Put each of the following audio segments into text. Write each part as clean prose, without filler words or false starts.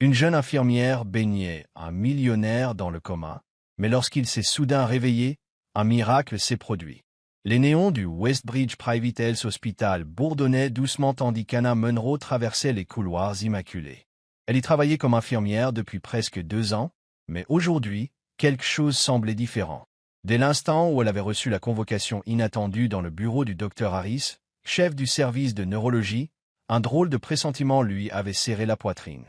Une jeune infirmière baignait un millionnaire dans le coma, mais lorsqu'il s'est soudain réveillé, un miracle s'est produit. Les néons du Westbridge Private Health Hospital bourdonnaient doucement tandis qu'Anna Munro traversait les couloirs immaculés. Elle y travaillait comme infirmière depuis presque 2 ans, mais aujourd'hui, quelque chose semblait différent. Dès l'instant où elle avait reçu la convocation inattendue dans le bureau du docteur Harris, chef du service de neurologie, un drôle de pressentiment lui avait serré la poitrine.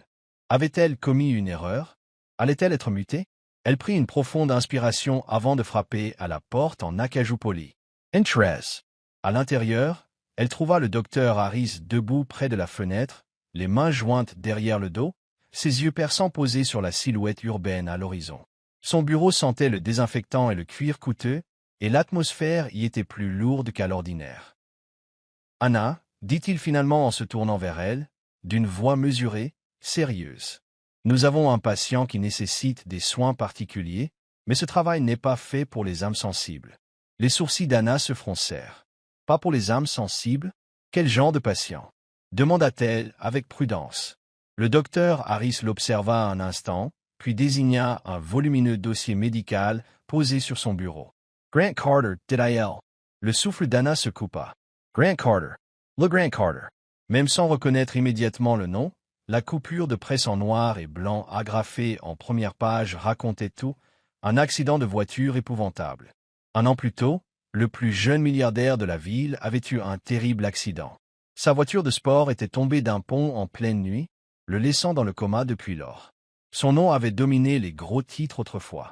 Avait-elle commis une erreur? Allait-elle être mutée? Elle prit une profonde inspiration avant de frapper à la porte en acajou poli. Entrez. À l'intérieur, elle trouva le docteur Harris debout près de la fenêtre, les mains jointes derrière le dos, ses yeux perçants posés sur la silhouette urbaine à l'horizon. Son bureau sentait le désinfectant et le cuir coûteux, et l'atmosphère y était plus lourde qu'à l'ordinaire. « Anna, dit-il finalement en se tournant vers elle, d'une voix mesurée, sérieuse. Nous avons un patient qui nécessite des soins particuliers, mais ce travail n'est pas fait pour les âmes sensibles. » Les sourcils d'Anna se froncèrent. « Pas pour les âmes sensibles? Quel genre de patient? » demanda-t-elle avec prudence. Le docteur Harris l'observa un instant, puis désigna un volumineux dossier médical posé sur son bureau. « Grant Carter, dit-il. » Le souffle d'Anna se coupa. « Grant Carter. Le Grant Carter. » Même sans reconnaître immédiatement le nom, la coupure de presse en noir et blanc agrafée en première page racontait tout, un accident de voiture épouvantable. 1 an plus tôt, le plus jeune milliardaire de la ville avait eu un terrible accident. Sa voiture de sport était tombée d'un pont en pleine nuit, le laissant dans le coma depuis lors. Son nom avait dominé les gros titres autrefois.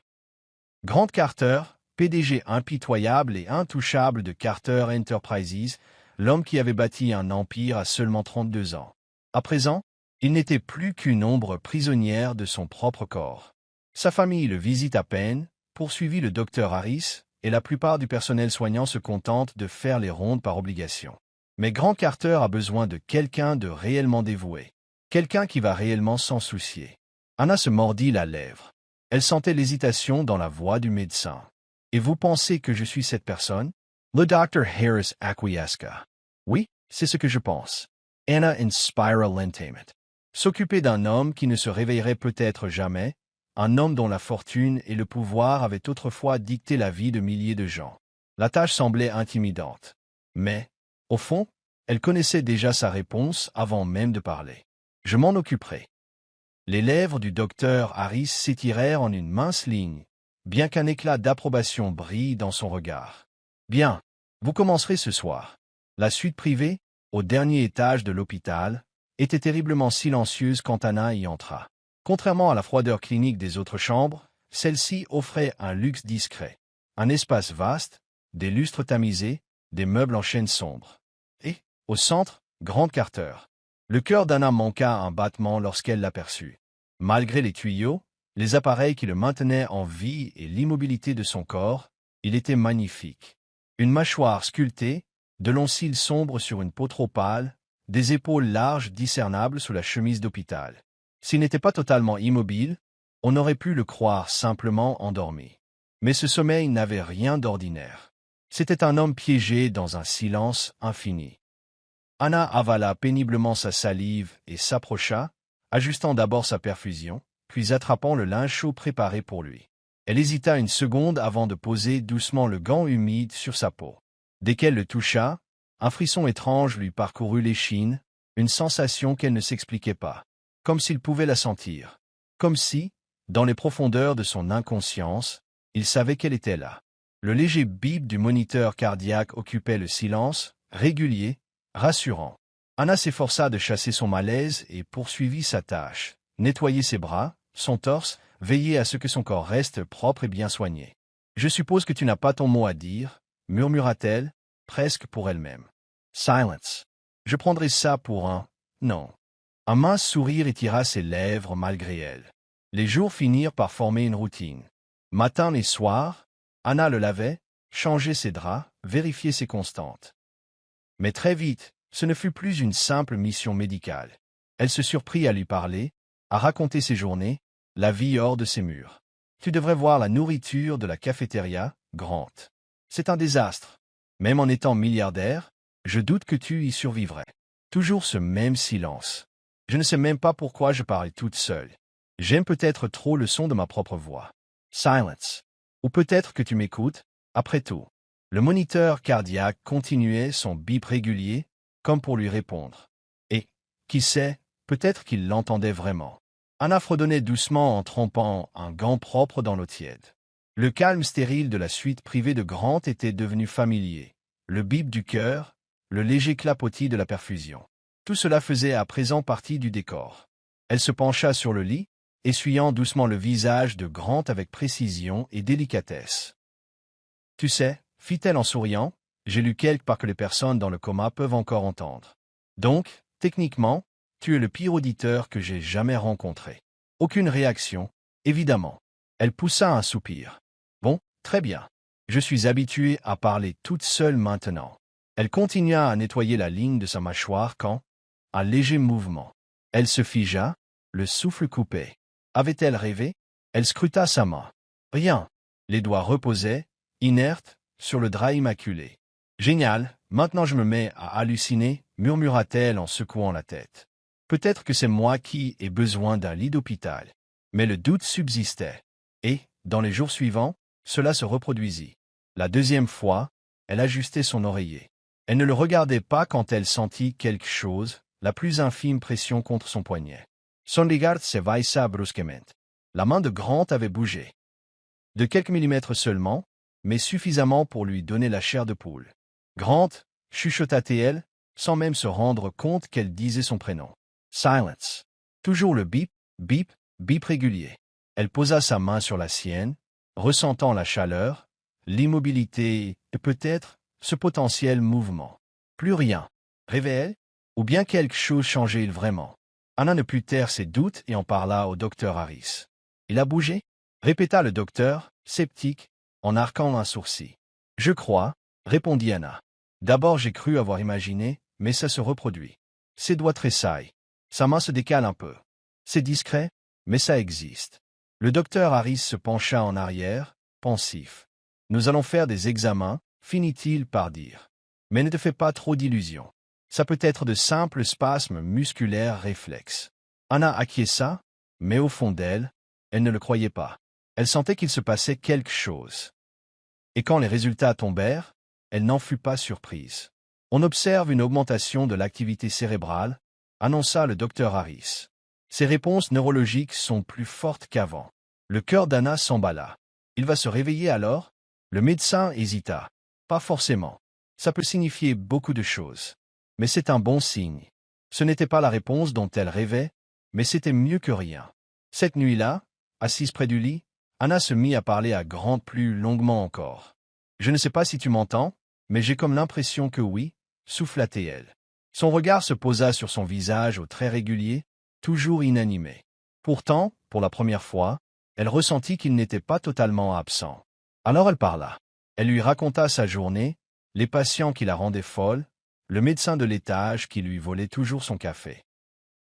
Grant Carter, PDG impitoyable et intouchable de Carter Enterprises, l'homme qui avait bâti un empire à seulement 32 ans. À présent, il n'était plus qu'une ombre prisonnière de son propre corps. Sa famille le visite à peine, poursuivit le docteur Harris, et la plupart du personnel soignant se contente de faire les rondes par obligation. Mais Grant Carter a besoin de quelqu'un de réellement dévoué, quelqu'un qui va réellement s'en soucier. Anna se mordit la lèvre. Elle sentait l'hésitation dans la voix du médecin. « Et vous pensez que je suis cette personne? » Le docteur Harris acquiesça. « Oui, c'est ce que je pense. » Anna inspira lentement. S'occuper d'un homme qui ne se réveillerait peut-être jamais, un homme dont la fortune et le pouvoir avaient autrefois dicté la vie de milliers de gens. La tâche semblait intimidante. Mais, au fond, elle connaissait déjà sa réponse avant même de parler. « Je m'en occuperai. » Les lèvres du docteur Harris s'étirèrent en une mince ligne, bien qu'un éclat d'approbation brille dans son regard. « Bien, vous commencerez ce soir. » La suite privée, au dernier étage de l'hôpital, était terriblement silencieuse quand Anna y entra. Contrairement à la froideur clinique des autres chambres, celle-ci offrait un luxe discret. Un espace vaste, des lustres tamisés, des meubles en chêne sombre. Et, au centre, Grant Carter. Le cœur d'Anna manqua un battement lorsqu'elle l'aperçut. Malgré les tuyaux, les appareils qui le maintenaient en vie et l'immobilité de son corps, il était magnifique. Une mâchoire sculptée, de longs cils sombres sur une peau trop pâle, des épaules larges discernables sous la chemise d'hôpital. S'il n'était pas totalement immobile, on aurait pu le croire simplement endormi. Mais ce sommeil n'avait rien d'ordinaire. C'était un homme piégé dans un silence infini. Anna avala péniblement sa salive et s'approcha, ajustant d'abord sa perfusion, puis attrapant le linge chaud préparé pour lui. Elle hésita une seconde avant de poser doucement le gant humide sur sa peau. Dès qu'elle le toucha, un frisson étrange lui parcourut l'échine, une sensation qu'elle ne s'expliquait pas, comme s'il pouvait la sentir, comme si, dans les profondeurs de son inconscience, il savait qu'elle était là. Le léger bip du moniteur cardiaque occupait le silence, régulier, rassurant. Anna s'efforça de chasser son malaise et poursuivit sa tâche, nettoyer ses bras, son torse, veiller à ce que son corps reste propre et bien soigné. « Je suppose que tu n'as pas ton mot à dire, » murmura-t-elle, presque pour elle-même. « Silence. Je prendrai ça pour un... non. » Un mince sourire étira ses lèvres malgré elle. Les jours finirent par former une routine. Matin et soir, Anna le lavait, changeait ses draps, vérifiait ses constantes. Mais très vite, ce ne fut plus une simple mission médicale. Elle se surprit à lui parler, à raconter ses journées, la vie hors de ses murs. « Tu devrais voir la nourriture de la cafétéria, Grant. C'est un désastre. Même en étant milliardaire, je doute que tu y survivrais. » Toujours ce même silence. Je ne sais même pas pourquoi je parlais toute seule. J'aime peut-être trop le son de ma propre voix. Silence. Ou peut-être que tu m'écoutes, après tout. Le moniteur cardiaque continuait son bip régulier, comme pour lui répondre. Et, qui sait, peut-être qu'il l'entendait vraiment. Anna fredonnait doucement en trempant un gant propre dans l'eau tiède. Le calme stérile de la suite privée de Grant était devenu familier. Le bip du cœur, le léger clapotis de la perfusion. Tout cela faisait à présent partie du décor. Elle se pencha sur le lit, essuyant doucement le visage de Grant avec précision et délicatesse. « Tu sais, fit-elle en souriant, j'ai lu quelque part que les personnes dans le coma peuvent encore entendre. Donc, techniquement, tu es le pire auditeur que j'ai jamais rencontré. » Aucune réaction, évidemment. Elle poussa un soupir. « Bon, très bien. Je suis habituée à parler toute seule maintenant. » Elle continua à nettoyer la ligne de sa mâchoire quand, un léger mouvement. Elle se figea, le souffle coupé. Avait-elle rêvé? Elle scruta sa main. Rien. Les doigts reposaient, inertes, sur le drap immaculé. Génial, maintenant je me mets à halluciner, murmura-t-elle en secouant la tête. Peut-être que c'est moi qui ai besoin d'un lit d'hôpital. Mais le doute subsistait. Et, dans les jours suivants, cela se reproduisit. La deuxième fois, elle ajustait son oreiller. Elle ne le regardait pas quand elle sentit quelque chose, la plus infime pression contre son poignet. Son regard se baissa brusquement. La main de Grant avait bougé. De quelques millimètres seulement, mais suffisamment pour lui donner la chair de poule. Grant, chuchota-t-elle, sans même se rendre compte qu'elle disait son prénom. Silence. Toujours le bip, bip, bip régulier. Elle posa sa main sur la sienne, ressentant la chaleur, l'immobilité et peut-être ce potentiel mouvement. Plus rien. Rêvait-elle? Ou bien quelque chose changeait-il vraiment? Anna ne put taire ses doutes et en parla au docteur Harris. « Il a bougé ?» répéta le docteur, sceptique, en arquant un sourcil. « Je crois, » répondit Anna. « D'abord j'ai cru avoir imaginé, mais ça se reproduit. Ses doigts tressaillent. Sa main se décale un peu. C'est discret, mais ça existe. » Le docteur Harris se pencha en arrière, pensif. « Nous allons faire des examens, finit-il par dire. Mais ne te fais pas trop d'illusions. Ça peut être de simples spasmes musculaires réflexes. » Anna acquiesça, mais au fond d'elle, elle ne le croyait pas. Elle sentait qu'il se passait quelque chose. Et quand les résultats tombèrent, elle n'en fut pas surprise. « On observe une augmentation de l'activité cérébrale, » annonça le docteur Harris. Ses réponses neurologiques sont plus fortes qu'avant. Le cœur d'Anna s'emballa. Il va se réveiller alors? Le médecin hésita. Pas forcément. Ça peut signifier beaucoup de choses. Mais c'est un bon signe. Ce n'était pas la réponse dont elle rêvait, mais c'était mieux que rien. Cette nuit-là, assise près du lit, Anna se mit à parler à Grant plus longuement encore. « Je ne sais pas si tu m'entends, mais j'ai comme l'impression que oui, » souffla-t-elle. Son regard se posa sur son visage aux traits réguliers, toujours inanimé. Pourtant, pour la première fois, elle ressentit qu'il n'était pas totalement absent. Alors elle parla. Elle lui raconta sa journée, les patients qui la rendaient folle, le médecin de l'étage qui lui volait toujours son café.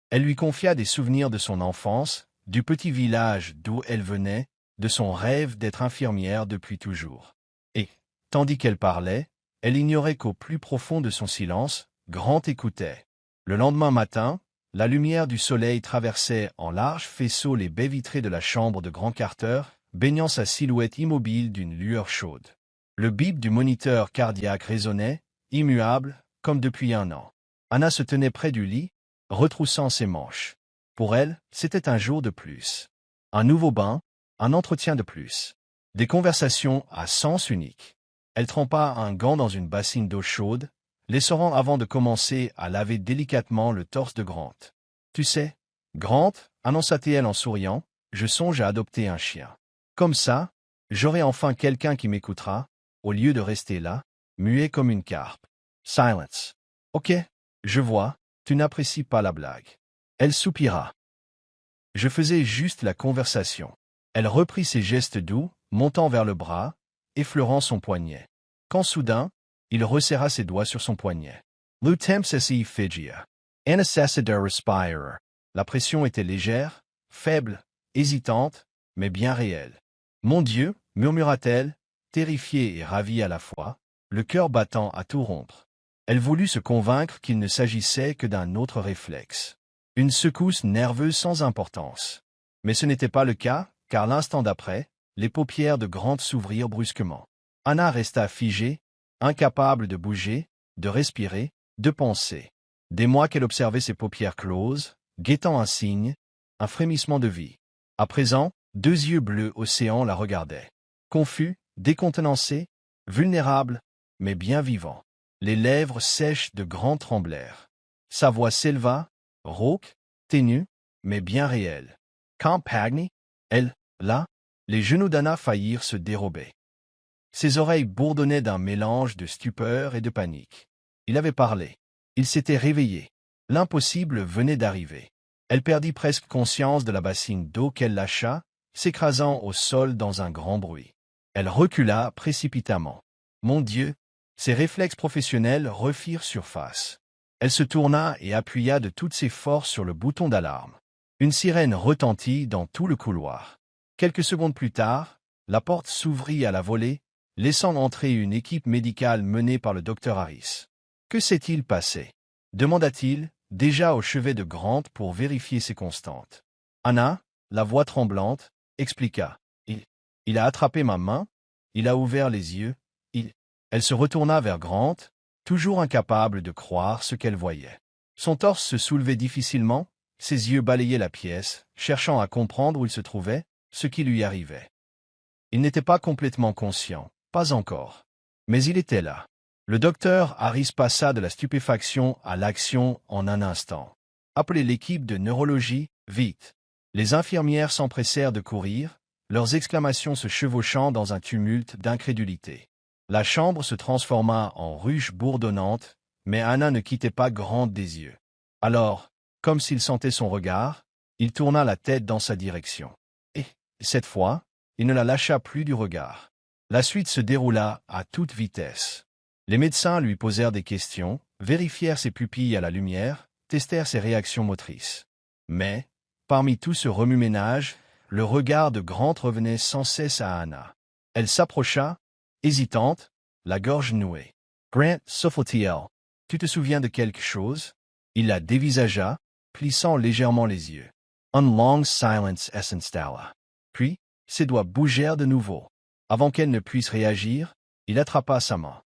Elle lui confia des souvenirs de son enfance, du petit village d'où elle venait, de son rêve d'être infirmière depuis toujours. Et, tandis qu'elle parlait, elle ignorait qu'au plus profond de son silence, Grant écoutait. Le lendemain matin, la lumière du soleil traversait en larges faisceaux les baies vitrées de la chambre de Grant Carter, baignant sa silhouette immobile d'une lueur chaude. Le bip du moniteur cardiaque résonnait, immuable, comme depuis un an. Anna se tenait près du lit, retroussant ses manches. Pour elle, c'était un jour de plus. Un nouveau bain, un entretien de plus. Des conversations à sens unique. Elle trempa un gant dans une bassine d'eau chaude, l'essorant avant de commencer à laver délicatement le torse de Grant. « Tu sais, Grant, » annonça-t-elle en souriant, « je songe à adopter un chien. Comme ça, j'aurai enfin quelqu'un qui m'écoutera, au lieu de rester là, muet comme une carpe. » Silence. « Ok, je vois, tu n'apprécies pas la blague. » Elle soupira. « Je faisais juste la conversation. » Elle reprit ses gestes doux, montant vers le bras, effleurant son poignet. Quand soudain, il resserra ses doigts sur son poignet. Le temps s'y figia. Anna cessa de respirer. La pression était légère, faible, hésitante, mais bien réelle. « Mon Dieu, » murmura-t-elle, terrifiée et ravie à la fois, le cœur battant à tout rompre. Elle voulut se convaincre qu'il ne s'agissait que d'un autre réflexe. Une secousse nerveuse sans importance. Mais ce n'était pas le cas, car l'instant d'après, les paupières de Grant s'ouvrirent brusquement. Anna resta figée, incapable de bouger, de respirer, de penser. Des mois qu'elle observait ses paupières closes, guettant un signe, un frémissement de vie. À présent, deux yeux bleus océan la regardaient. Confus, décontenancé, vulnérable, mais bien vivant. Les lèvres sèches de Grant tremblèrent. Sa voix s'éleva, rauque, ténue, mais bien réelle. Quand Pagny, elle, là, les genoux d'Anna faillirent se dérober. Ses oreilles bourdonnaient d'un mélange de stupeur et de panique. Il avait parlé. Il s'était réveillé. L'impossible venait d'arriver. Elle perdit presque conscience de la bassine d'eau qu'elle lâcha, s'écrasant au sol dans un grand bruit. Elle recula précipitamment. Mon Dieu! Ses réflexes professionnels refirent surface. Elle se tourna et appuya de toutes ses forces sur le bouton d'alarme. Une sirène retentit dans tout le couloir. Quelques secondes plus tard, la porte s'ouvrit à la volée, laissant entrer une équipe médicale menée par le docteur Harris. « Que s'est-il passé » demanda-t-il, déjà au chevet de Grant pour vérifier ses constantes. Anna, la voix tremblante, expliqua. Il a attrapé ma main, il a ouvert les yeux, Elle se retourna vers Grant, toujours incapable de croire ce qu'elle voyait. Son torse se soulevait difficilement, ses yeux balayaient la pièce, cherchant à comprendre où il se trouvait, ce qui lui arrivait. Il n'était pas complètement conscient, pas encore. Mais il était là. Le docteur Harris passa de la stupéfaction à l'action en un instant. Appelez l'équipe de neurologie, vite. Les infirmières s'empressèrent de courir, leurs exclamations se chevauchant dans un tumulte d'incrédulité. La chambre se transforma en ruche bourdonnante, mais Anna ne quittait pas Grant des yeux. Alors, comme s'il sentait son regard, il tourna la tête dans sa direction. Et, cette fois, il ne la lâcha plus du regard. La suite se déroula à toute vitesse. Les médecins lui posèrent des questions, vérifièrent ses pupilles à la lumière, testèrent ses réactions motrices. Mais, parmi tout ce remue-ménage, le regard de Grant revenait sans cesse à Anna. Elle s'approcha, hésitante, la gorge nouée. « Grant, souffle-t-il. Tu te souviens de quelque chose ?» Il la dévisagea, plissant légèrement les yeux. Une longue silence s'installa. Puis, ses doigts bougèrent de nouveau. Avant qu'elle ne puisse réagir, il attrapa sa main.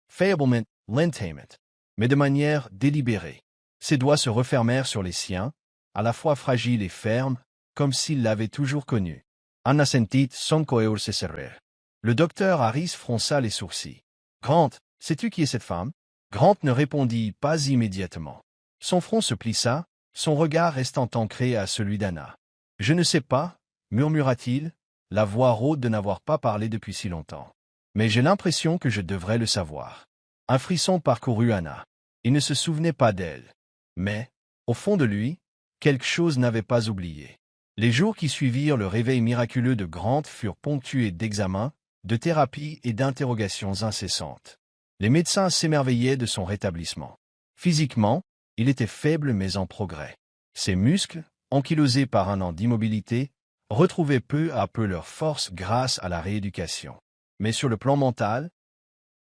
Faiblement, lentement, mais de manière délibérée. Ses doigts se refermèrent sur les siens, à la fois fragiles et fermes, comme s'il l'avait toujours connu. Anna sentit son cœur se serrer. Le docteur Harris fronça les sourcils. « Grant, sais-tu qui est cette femme ?» Grant ne répondit pas immédiatement. Son front se plissa, son regard restant ancré à celui d'Anna. « Je ne sais pas, » murmura-t-il, la voix rauque de n'avoir pas parlé depuis si longtemps. « Mais j'ai l'impression que je devrais le savoir. » Un frisson parcourut Anna. Il ne se souvenait pas d'elle. Mais, au fond de lui, quelque chose n'avait pas oublié. Les jours qui suivirent le réveil miraculeux de Grant furent ponctués d'examens, de thérapies et d'interrogations incessantes. Les médecins s'émerveillaient de son rétablissement. Physiquement, il était faible mais en progrès. Ses muscles, ankylosés par un an d'immobilité, retrouvaient peu à peu leur force grâce à la rééducation. Mais sur le plan mental,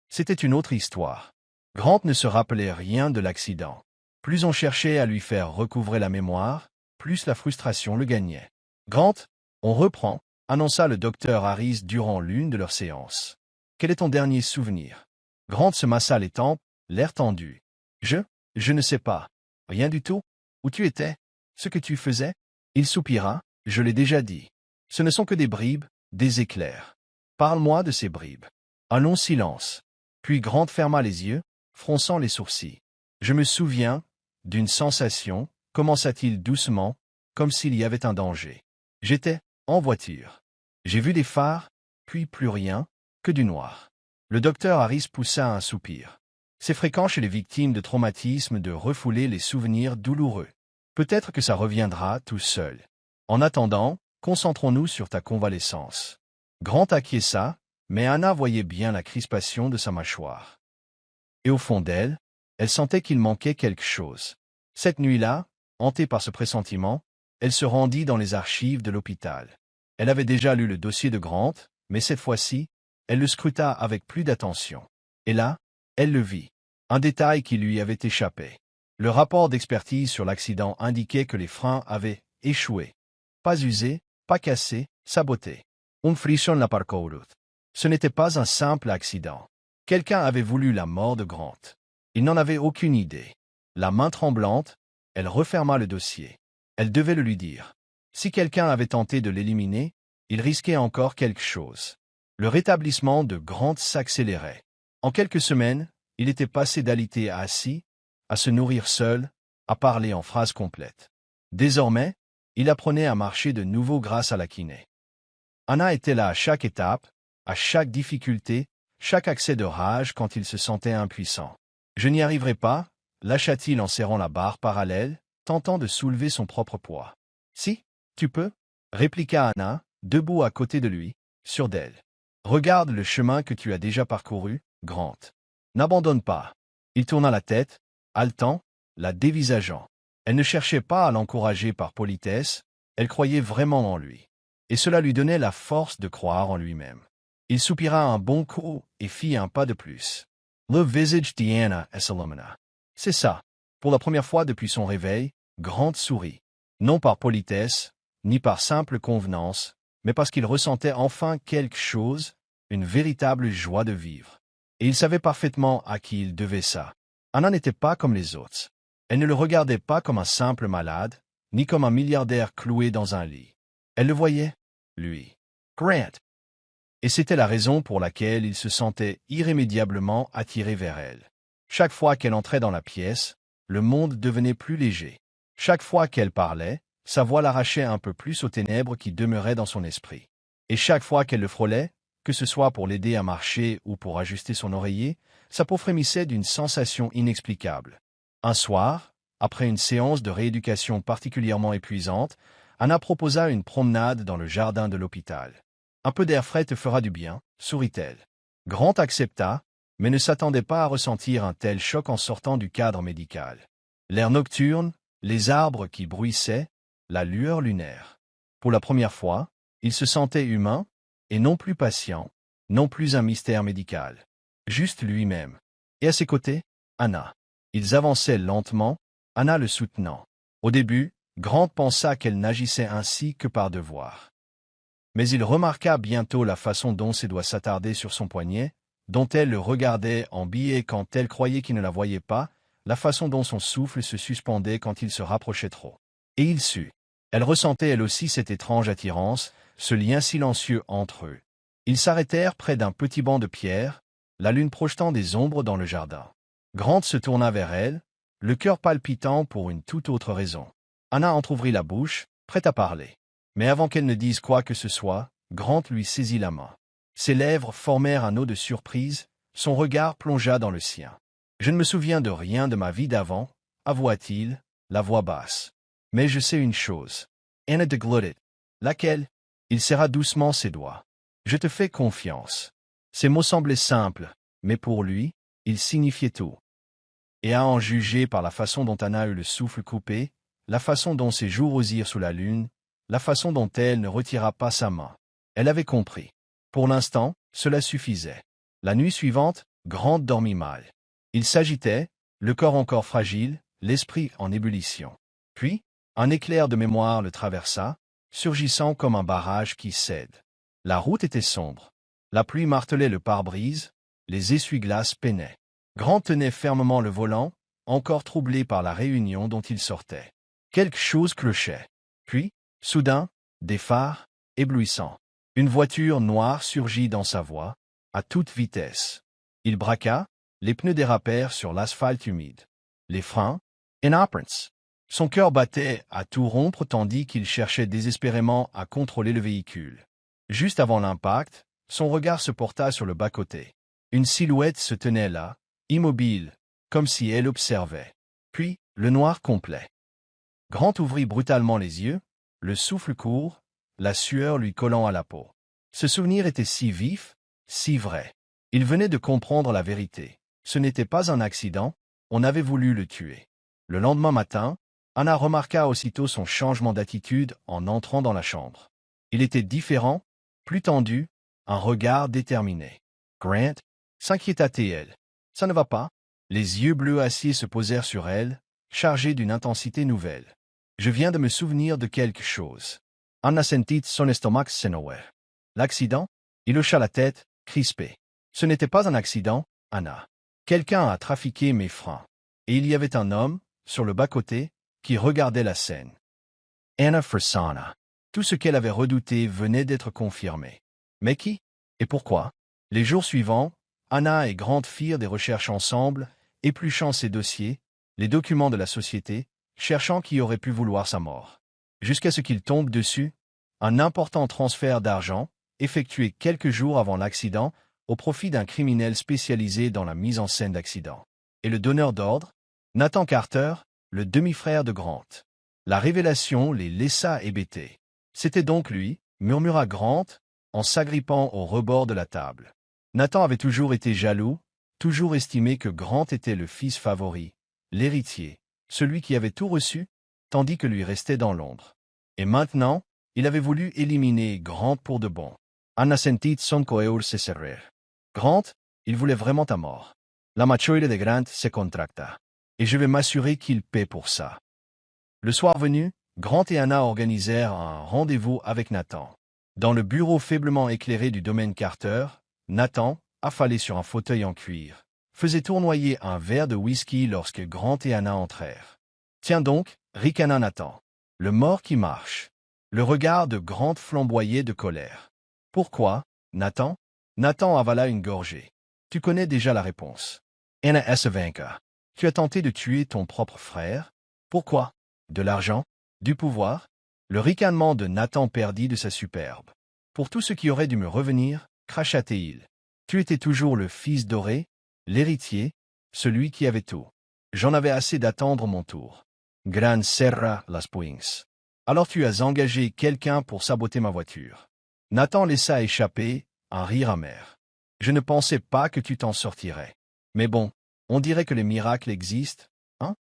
c'était une autre histoire. Grant ne se rappelait rien de l'accident. Plus on cherchait à lui faire recouvrer la mémoire, plus la frustration le gagnait. « Grant, on reprend », annonça le docteur Harris durant l'une de leurs séances. « Quel est ton dernier souvenir ?» Grant se massa les tempes, l'air tendu. « Je ne sais pas. Rien du tout. Où tu étais? Ce que tu faisais ?» Il soupira. « Je l'ai déjà dit. Ce ne sont que des bribes, des éclairs. Parle-moi de ces bribes. » Un long silence. Puis Grant ferma les yeux, fronçant les sourcils. « Je me souviens d'une sensation, » commença-t-il doucement, comme s'il y avait un danger. « J'étais en voiture. J'ai vu des phares, puis plus rien, que du noir. » Le docteur Harris poussa un soupir. C'est fréquent chez les victimes de traumatisme de refouler les souvenirs douloureux. Peut-être que ça reviendra tout seul. En attendant, concentrons-nous sur ta convalescence. Grant acquiesça, mais Anna voyait bien la crispation de sa mâchoire. Et au fond d'elle, elle sentait qu'il manquait quelque chose. Cette nuit-là, hantée par ce pressentiment, elle se rendit dans les archives de l'hôpital. Elle avait déjà lu le dossier de Grant, mais cette fois-ci, elle le scruta avec plus d'attention. Et là, elle le vit. Un détail qui lui avait échappé. Le rapport d'expertise sur l'accident indiquait que les freins avaient échoué. Pas usés, pas cassés, sabotés. Frison la parcourut. Ce n'était pas un simple accident. Quelqu'un avait voulu la mort de Grant. Il n'en avait aucune idée. La main tremblante, elle referma le dossier. Elle devait le lui dire. Si quelqu'un avait tenté de l'éliminer, il risquait encore quelque chose. Le rétablissement de Grant s'accélérait. En quelques semaines, il était passé d'alité à assis, à se nourrir seul, à parler en phrases complètes. Désormais, il apprenait à marcher de nouveau grâce à la kiné. Anna était là à chaque étape, à chaque difficulté, chaque accès de rage quand il se sentait impuissant. « Je n'y arriverai pas », lâcha-t-il en serrant la barre parallèle, tentant de soulever son propre poids. « Si, tu peux », répliqua Anna, debout à côté de lui, sûre d'elle. « Regarde le chemin que tu as déjà parcouru, Grant. N'abandonne pas. » Il tourna la tête, haletant, la dévisageant. Elle ne cherchait pas à l'encourager par politesse, elle croyait vraiment en lui. Et cela lui donnait la force de croire en lui-même. Il soupira un bon coup et fit un pas de plus. Le visage d'Anna s'illumina. C'est ça. Pour la première fois depuis son réveil, Grant sourit. Non par politesse, ni par simple convenance, mais parce qu'il ressentait enfin quelque chose, une véritable joie de vivre. Et il savait parfaitement à qui il devait ça. Anna n'était pas comme les autres. Elle ne le regardait pas comme un simple malade, ni comme un milliardaire cloué dans un lit. Elle le voyait, lui. Grant. Et c'était la raison pour laquelle il se sentait irrémédiablement attiré vers elle. Chaque fois qu'elle entrait dans la pièce, le monde devenait plus léger. Chaque fois qu'elle parlait, sa voix l'arrachait un peu plus aux ténèbres qui demeuraient dans son esprit. Et chaque fois qu'elle le frôlait, que ce soit pour l'aider à marcher ou pour ajuster son oreiller, sa peau frémissait d'une sensation inexplicable. Un soir, après une séance de rééducation particulièrement épuisante, Anna proposa une promenade dans le jardin de l'hôpital. « Un peu d'air frais te fera du bien », sourit-elle. Grant accepta, mais ne s'attendait pas à ressentir un tel choc en sortant du cadre médical. L'air nocturne, les arbres qui bruissaient, la lueur lunaire. Pour la première fois, il se sentait humain, et non plus patient, non plus un mystère médical. Juste lui-même. Et à ses côtés, Anna. Ils avançaient lentement, Anna le soutenant. Au début, Grant pensa qu'elle n'agissait ainsi que par devoir. Mais il remarqua bientôt la façon dont ses doigts s'attardaient sur son poignet, dont elle le regardait en biais quand elle croyait qu'il ne la voyait pas, la façon dont son souffle se suspendait quand il se rapprochait trop. Et il sut. Elle ressentait elle aussi cette étrange attirance, ce lien silencieux entre eux. Ils s'arrêtèrent près d'un petit banc de pierre, la lune projetant des ombres dans le jardin. Grant se tourna vers elle, le cœur palpitant pour une toute autre raison. Anna entr'ouvrit la bouche, prête à parler. Mais avant qu'elle ne dise quoi que ce soit, Grant lui saisit la main. Ses lèvres formèrent un nœud de surprise, son regard plongea dans le sien. « Je ne me souviens de rien de ma vie d'avant, avoua-t-il, la voix basse. Mais je sais une chose. Anna deglutit. Laquelle? Il serra doucement ses doigts. Je te fais confiance. Ces mots semblaient simples, mais pour lui, ils signifiaient tout. Et à en juger par la façon dont Anna eut le souffle coupé, la façon dont ses joues rosirent sous la lune, la façon dont elle ne retira pas sa main. Elle avait compris. Pour l'instant, cela suffisait. La nuit suivante, Grant dormit mal. Il s'agitait, le corps encore fragile, l'esprit en ébullition. Puis, un éclair de mémoire le traversa, surgissant comme un barrage qui cède. La route était sombre. La pluie martelait le pare-brise, les essuie-glaces peinaient. Grant tenait fermement le volant, encore troublé par la réunion dont il sortait. Quelque chose clochait. Puis, soudain, des phares, éblouissants. Une voiture noire surgit dans sa voie, à toute vitesse. Il braqua, les pneus dérapèrent sur l'asphalte humide. Les freins, inoperants. Son cœur battait à tout rompre tandis qu'il cherchait désespérément à contrôler le véhicule. Juste avant l'impact, son regard se porta sur le bas-côté. Une silhouette se tenait là, immobile, comme si elle observait. Puis, le noir complet. Grant ouvrit brutalement les yeux, le souffle court, la sueur lui collant à la peau. Ce souvenir était si vif, si vrai. Il venait de comprendre la vérité. Ce n'était pas un accident, on avait voulu le tuer. Le lendemain matin, Anna remarqua aussitôt son changement d'attitude en entrant dans la chambre. Il était différent, plus tendu, un regard déterminé. « Grant » s'inquiéta-t-elle. « Ça ne va pas ?» Les yeux bleus aciers se posèrent sur elle, chargé d'une intensité nouvelle. Je viens de me souvenir de quelque chose. Anna sentit son estomac se nouer. L'accident? Il hocha la tête, crispé. Ce n'était pas un accident, Anna. Quelqu'un a trafiqué mes freins. Et il y avait un homme, sur le bas-côté, qui regardait la scène. Anna frissonna. Tout ce qu'elle avait redouté venait d'être confirmé. Mais qui? Et pourquoi? Les jours suivants, Anna et Grant firent des recherches ensemble, épluchant ses dossiers, les documents de la société, cherchant qui aurait pu vouloir sa mort. Jusqu'à ce qu'ils tombent dessus, un important transfert d'argent, effectué quelques jours avant l'accident, au profit d'un criminel spécialisé dans la mise en scène d'accidents. Et le donneur d'ordre? Nathan Carter, le demi-frère de Grant. La révélation les laissa hébétés. C'était donc lui, murmura Grant, en s'agrippant au rebord de la table. Nathan avait toujours été jaloux, toujours estimé que Grant était le fils favori, l'héritier, celui qui avait tout reçu, tandis que lui restait dans l'ombre. Et maintenant, il avait voulu éliminer Grant pour de bon. Anna sentit son cœur se serrer. Grant, il voulait vraiment ta mort. La machoire de Grant se contracta. Et je vais m'assurer qu'il paie pour ça. Le soir venu, Grant et Anna organisèrent un rendez-vous avec Nathan. Dans le bureau faiblement éclairé du domaine Carter, Nathan, affalé sur un fauteuil en cuir, faisait tournoyer un verre de whisky lorsque Grant et Anna entrèrent. Tiens donc, ricana Nathan. Le mort qui marche. Le regard de Grant flamboyait de colère. Pourquoi, Nathan? Nathan avala une gorgée. Tu connais déjà la réponse. Anna Essevanka. Tu as tenté de tuer ton propre frère? Pourquoi? De l'argent? Du pouvoir? Le ricanement de Nathan perdit de sa superbe. Pour tout ce qui aurait dû me revenir, cracha-t-il. Tu étais toujours le fils doré, l'héritier, celui qui avait tout. J'en avais assez d'attendre mon tour. Gran serra las puings. Alors tu as engagé quelqu'un pour saboter ma voiture. Nathan laissa échapper un rire amer. Je ne pensais pas que tu t'en sortirais. Mais bon, on dirait que les miracles existent, hein?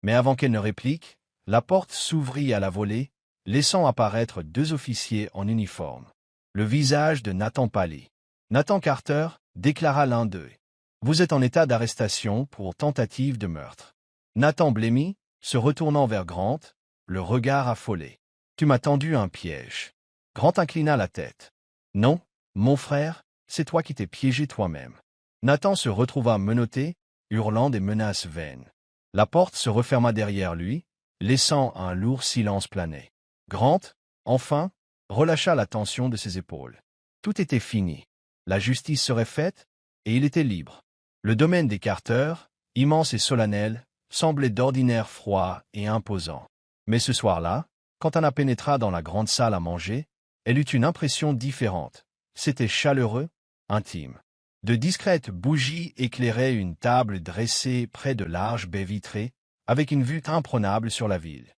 Mais avant qu'elle ne réplique, la porte s'ouvrit à la volée, laissant apparaître deux officiers en uniforme. Le visage de Nathan pâlit. Nathan Carter, déclara l'un d'eux. Vous êtes en état d'arrestation pour tentative de meurtre. Nathan blêmit, se retournant vers Grant, le regard affolé. Tu m'as tendu un piège. Grant inclina la tête. Non, mon frère, c'est toi qui t'es piégé toi-même. Nathan se retrouva menotté, hurlant des menaces vaines. La porte se referma derrière lui, laissant un lourd silence planer. Grant, enfin, relâcha la tension de ses épaules. Tout était fini. La justice serait faite, et il était libre. Le domaine des Carter, immense et solennel, semblait d'ordinaire froid et imposant. Mais ce soir-là, quand Anna pénétra dans la grande salle à manger, elle eut une impression différente. C'était chaleureux, intime. De discrètes bougies éclairaient une table dressée près de larges baies vitrées, avec une vue imprenable sur la ville.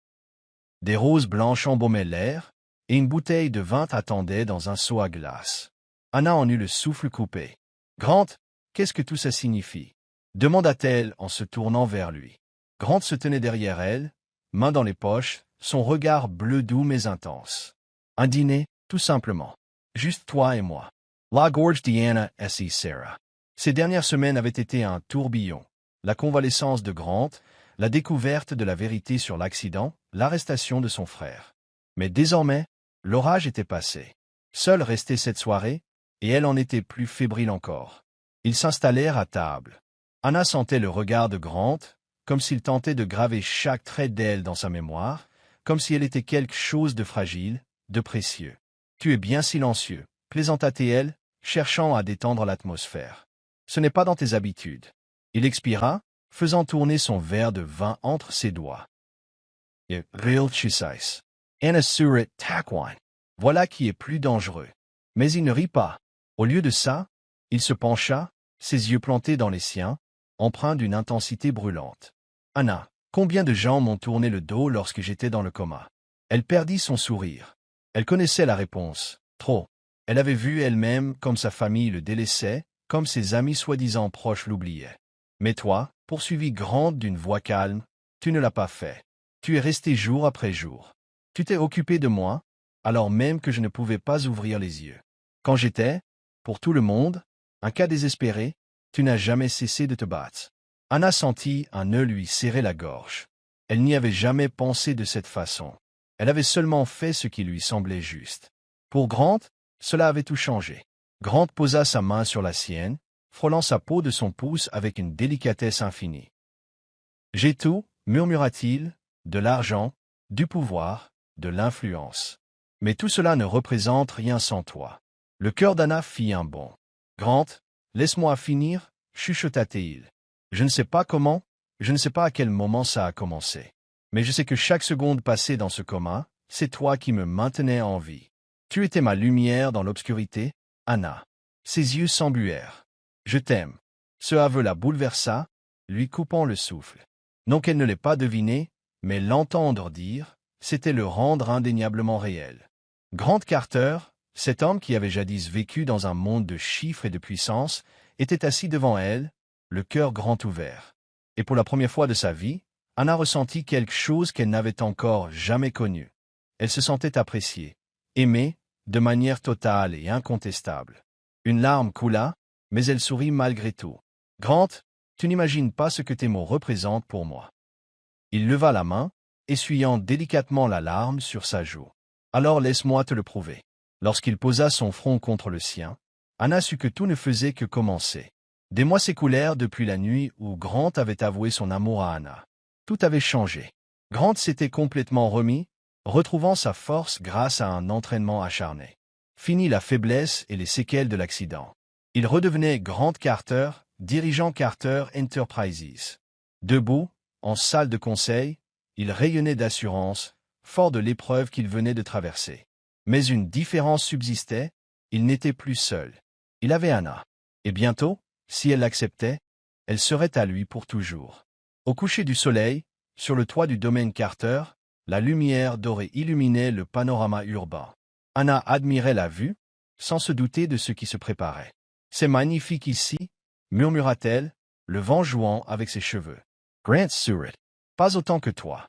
Des roses blanches embaumaient l'air, et une bouteille de vin attendait dans un seau à glace. Anna en eut le souffle coupé. « Grant, qu'est-ce que tout ça signifie ?» demanda-t-elle en se tournant vers lui. Grant se tenait derrière elle, main dans les poches, son regard bleu doux mais intense. « Un dîner, tout simplement. Juste toi et moi. » La gorge d'Anna S.E. Sarah. Ces dernières semaines avaient été un tourbillon. La convalescence de Grant, la découverte de la vérité sur l'accident, l'arrestation de son frère. Mais désormais, l'orage était passé. Seule restait cette soirée, et elle en était plus fébrile encore. Ils s'installèrent à table. Anna sentait le regard de Grant, comme s'il tentait de graver chaque trait d'elle dans sa mémoire, comme si elle était quelque chose de fragile, de précieux. « Tu es bien silencieux », plaisanta-t-elle, cherchant à détendre l'atmosphère. « Ce n'est pas dans tes habitudes. » Il expira, faisant tourner son verre de vin entre ses doigts. Et real chisais. Anna surit taquine. Voilà qui est plus dangereux. Mais il ne rit pas. Au lieu de ça, il se pencha, ses yeux plantés dans les siens, empreints d'une intensité brûlante. Anna, combien de gens m'ont tourné le dos lorsque j'étais dans le coma? Elle perdit son sourire. Elle connaissait la réponse. Trop. Elle avait vu elle-même comme sa famille le délaissait, comme ses amis soi-disant proches l'oubliaient. Mais toi, poursuivit Grant d'une voix calme, tu ne l'as pas fait. Tu es resté jour après jour. Tu t'es occupé de moi, alors même que je ne pouvais pas ouvrir les yeux. Quand j'étais, pour tout le monde, un cas désespéré, tu n'as jamais cessé de te battre. Anna sentit un nœud lui serrer la gorge. Elle n'y avait jamais pensé de cette façon. Elle avait seulement fait ce qui lui semblait juste. Pour Grant, cela avait tout changé. Grant posa sa main sur la sienne, frôlant sa peau de son pouce avec une délicatesse infinie. « J'ai tout, murmura-t-il, de l'argent, du pouvoir, de l'influence. Mais tout cela ne représente rien sans toi. » Le cœur d'Anna fit un bond. « Grant, laisse-moi finir, chuchota-t-il. Je ne sais pas comment, je ne sais pas à quel moment ça a commencé. Mais je sais que chaque seconde passée dans ce coma, c'est toi qui me maintenais en vie. Tu étais ma lumière dans l'obscurité, Anna. » Ses yeux s'embuèrent. « Je t'aime. » Ce aveu la bouleversa, lui coupant le souffle. Non qu'elle ne l'ait pas deviné, mais l'entendre dire, c'était le rendre indéniablement réel. Grant Carter, cet homme qui avait jadis vécu dans un monde de chiffres et de puissance, était assis devant elle, le cœur grand ouvert. Et pour la première fois de sa vie, Anna ressentit quelque chose qu'elle n'avait encore jamais connu. Elle se sentait appréciée, aimée, de manière totale et incontestable. Une larme coula, mais elle sourit malgré tout. « Grant, tu n'imagines pas ce que tes mots représentent pour moi. » Il leva la main, essuyant délicatement la larme sur sa joue. « Alors laisse-moi te le prouver. » Lorsqu'il posa son front contre le sien, Anna sut que tout ne faisait que commencer. Des mois s'écoulèrent depuis la nuit où Grant avait avoué son amour à Anna. Tout avait changé. Grant s'était complètement remis, retrouvant sa force grâce à un entraînement acharné. Fini la faiblesse et les séquelles de l'accident. Il redevenait Grant Carter, dirigeant Carter Enterprises. Debout, en salle de conseil, il rayonnait d'assurance, fort de l'épreuve qu'il venait de traverser. Mais une différence subsistait, il n'était plus seul. Il avait Anna. Et bientôt, si elle l'acceptait, elle serait à lui pour toujours. Au coucher du soleil, sur le toit du domaine Carter, la lumière dorée illuminait le panorama urbain. Anna admirait la vue, sans se douter de ce qui se préparait. « C'est magnifique ici, » murmura-t-elle, le vent jouant avec ses cheveux. Grant sourit. « Pas autant que toi. »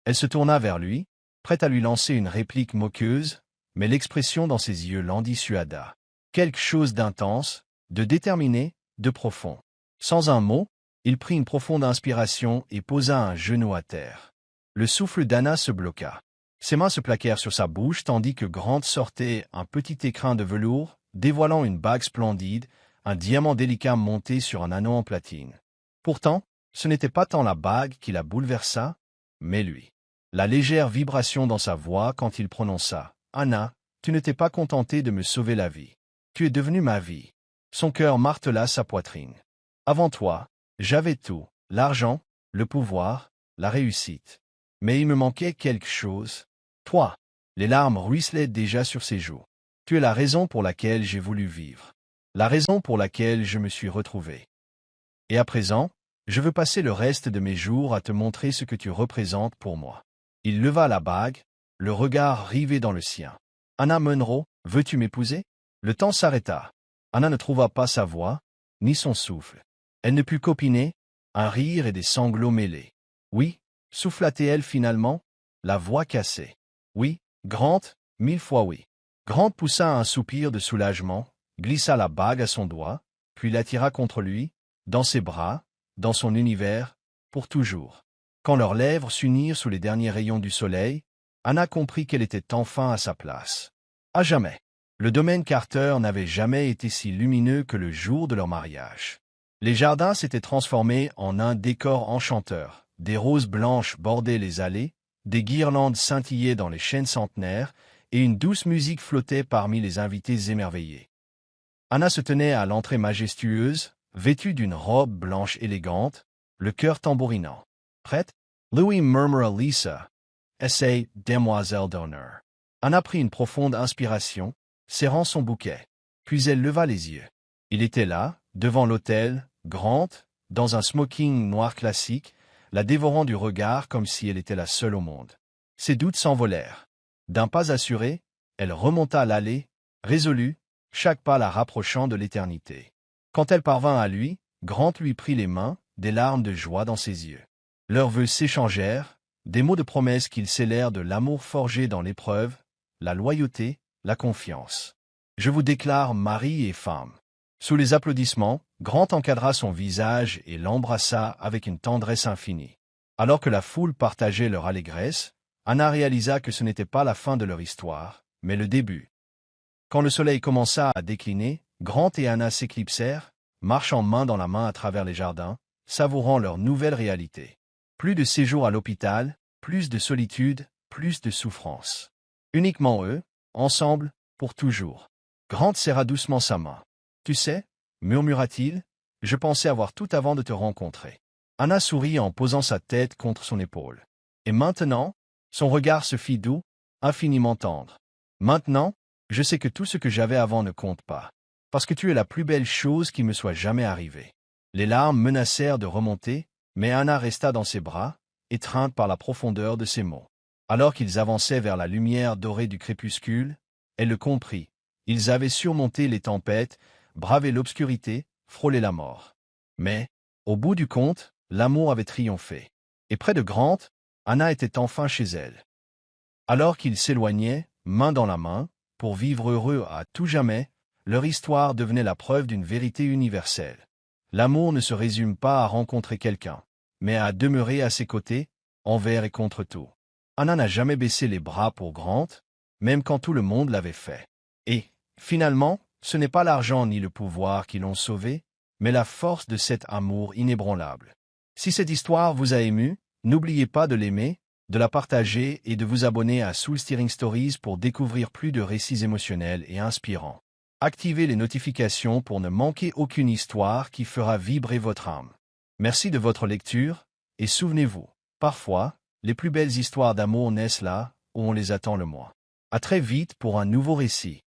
Elle se tourna vers lui, prête à lui lancer une réplique moqueuse, mais l'expression dans ses yeux l'en dissuada. Quelque chose d'intense, de déterminé, de profond. Sans un mot, il prit une profonde inspiration et posa un genou à terre. Le souffle d'Anna se bloqua. Ses mains se plaquèrent sur sa bouche tandis que Grant sortait un petit écrin de velours, dévoilant une bague splendide, un diamant délicat monté sur un anneau en platine. Pourtant, ce n'était pas tant la bague qui la bouleversa, mais lui. La légère vibration dans sa voix quand il prononça « Anna, tu ne t'es pas contentée de me sauver la vie. Tu es devenue ma vie. » Son cœur martela sa poitrine. « Avant toi, j'avais tout, l'argent, le pouvoir, la réussite. Mais il me manquait quelque chose. Toi. » Les larmes ruisselaient déjà sur ses joues. « Tu es la raison pour laquelle j'ai voulu vivre. La raison pour laquelle je me suis retrouvé. Et à présent, je veux passer le reste de mes jours à te montrer ce que tu représentes pour moi. » Il leva la bague, le regard rivé dans le sien. « Anna Munro, veux-tu m'épouser ?» Le temps s'arrêta. Anna ne trouva pas sa voix, ni son souffle. Elle ne put qu'opiner, un rire et des sanglots mêlés. « Oui, » souffla-t-elle finalement, la voix cassée. « Oui, Grant, 1000 fois oui. » Grant poussa un soupir de soulagement, glissa la bague à son doigt, puis l'attira contre lui, dans ses bras, dans son univers, pour toujours. Quand leurs lèvres s'unirent sous les derniers rayons du soleil, Anna comprit qu'elle était enfin à sa place. À jamais. Le domaine Carter n'avait jamais été si lumineux que le jour de leur mariage. Les jardins s'étaient transformés en un décor enchanteur. Des roses blanches bordaient les allées, des guirlandes scintillaient dans les chênes centenaires, et une douce musique flottait parmi les invités émerveillés. Anna se tenait à l'entrée majestueuse, vêtue d'une robe blanche élégante, le cœur tambourinant. « Prête ?» Louis murmura Lisa. « Essaye, demoiselle d'honneur. » Anna prit une profonde inspiration, serrant son bouquet. Puis elle leva les yeux. Il était là, devant l'autel, Grant, dans un smoking noir classique, la dévorant du regard comme si elle était la seule au monde. Ses doutes s'envolèrent. D'un pas assuré, elle remonta l'allée, résolue, chaque pas la rapprochant de l'éternité. Quand elle parvint à lui, Grant lui prit les mains, des larmes de joie dans ses yeux. Leurs vœux s'échangèrent, des mots de promesse qu'ils scellèrent de l'amour forgé dans l'épreuve, la loyauté, la confiance. « Je vous déclare mari et femme. » Sous les applaudissements, Grant encadra son visage et l'embrassa avec une tendresse infinie. Alors que la foule partageait leur allégresse, Anna réalisa que ce n'était pas la fin de leur histoire, mais le début. Quand le soleil commença à décliner, Grant et Anna s'éclipsèrent, marchant main dans la main à travers les jardins, savourant leur nouvelle réalité. Plus de séjours à l'hôpital, plus de solitude, plus de souffrance. Uniquement eux, ensemble, pour toujours. Grant serra doucement sa main. « Tu sais, » murmura-t-il, « je pensais avoir tout avant de te rencontrer. » Anna sourit en posant sa tête contre son épaule. Et maintenant, son regard se fit doux, infiniment tendre. Maintenant, je sais que tout ce que j'avais avant ne compte pas. Parce que tu es la plus belle chose qui me soit jamais arrivée. Les larmes menacèrent de remonter, mais Anna resta dans ses bras, étreinte par la profondeur de ses mots. Alors qu'ils avançaient vers la lumière dorée du crépuscule, elle le comprit. Ils avaient surmonté les tempêtes, bravé l'obscurité, frôlé la mort. Mais, au bout du compte, l'amour avait triomphé. Et près de Grant, Anna était enfin chez elle. Alors qu'ils s'éloignaient, main dans la main, pour vivre heureux à tout jamais, leur histoire devenait la preuve d'une vérité universelle. L'amour ne se résume pas à rencontrer quelqu'un, mais à demeurer à ses côtés, envers et contre tout. Anna n'a jamais baissé les bras pour Grant, même quand tout le monde l'avait fait. Et, finalement, ce n'est pas l'argent ni le pouvoir qui l'ont sauvé, mais la force de cet amour inébranlable. Si cette histoire vous a ému, n'oubliez pas de l'aimer, de la partager et de vous abonner à Soul Steering Stories pour découvrir plus de récits émotionnels et inspirants. Activez les notifications pour ne manquer aucune histoire qui fera vibrer votre âme. Merci de votre lecture, et souvenez-vous, parfois, les plus belles histoires d'amour naissent là où on les attend le moins. À très vite pour un nouveau récit.